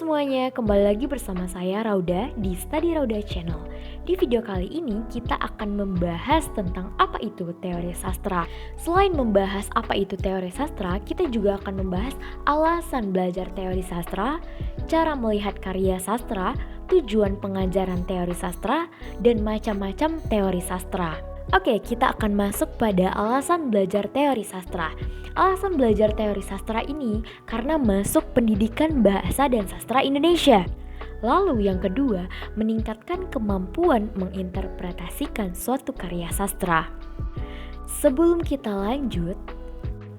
semuanya, kembali lagi bersama saya Rauda di Study Rauda Channel. Di video kali ini kita akan membahas tentang apa itu teori sastra. Selain membahas apa itu teori sastra, kita juga akan membahas alasan belajar teori sastra, cara melihat karya sastra, tujuan pengajaran teori sastra, dan macam-macam teori sastra. Oke, kita akan masuk pada alasan belajar teori sastra. Alasan belajar teori sastra ini karena masuk pendidikan bahasa dan sastra Indonesia. Lalu yang kedua, meningkatkan kemampuan menginterpretasikan suatu karya sastra. Sebelum kita lanjut,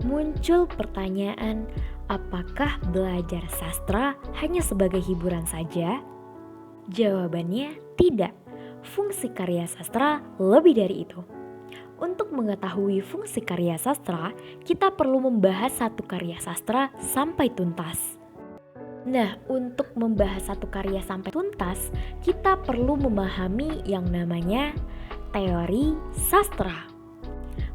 muncul pertanyaan, apakah belajar sastra hanya sebagai hiburan saja? Jawabannya tidak. Fungsi karya sastra lebih dari itu. Untuk mengetahui fungsi karya sastra, kita perlu membahas satu karya sastra sampai tuntas. Nah, untuk membahas satu karya sampai tuntas, kita perlu memahami yang namanya teori sastra.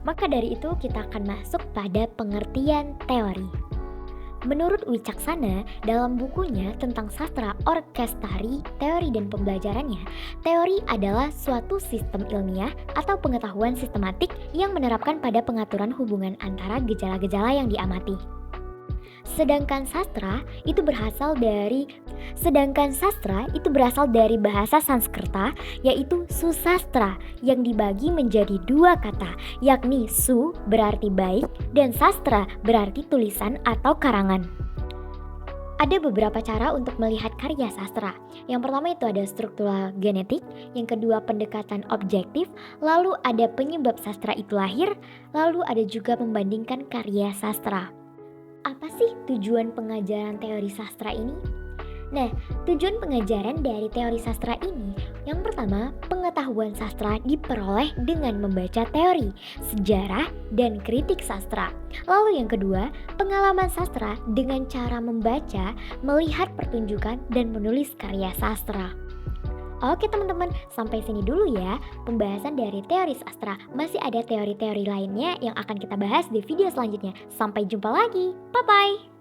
Maka dari itu kita akan masuk pada pengertian teori. Menurut Wicaksana, dalam bukunya tentang sastra orkestari, teori dan pembelajarannya, teori adalah suatu sistem ilmiah atau pengetahuan sistematik yang menerapkan pada pengaturan hubungan antara gejala-gejala yang diamati. Sedangkan sastra itu berasal dari bahasa Sanskerta, yaitu susastra, yang dibagi menjadi dua kata, yakni su berarti baik dan sastra berarti tulisan atau karangan. Ada beberapa cara untuk melihat karya sastra. Yang pertama itu ada struktural genetik, yang kedua pendekatan objektif, lalu ada penyebab sastra itu lahir, lalu ada juga membandingkan karya sastra. Apa sih tujuan pengajaran teori sastra ini? Nah, tujuan pengajaran dari teori sastra ini, yang pertama, pengetahuan sastra diperoleh dengan membaca teori, sejarah, dan kritik sastra. Lalu yang kedua, pengalaman sastra dengan cara membaca, melihat pertunjukan, dan menulis karya sastra. Oke teman-teman, sampai sini dulu ya pembahasan dari teori sastra. Masih ada teori-teori lainnya yang akan kita bahas di video selanjutnya. Sampai jumpa lagi, bye-bye!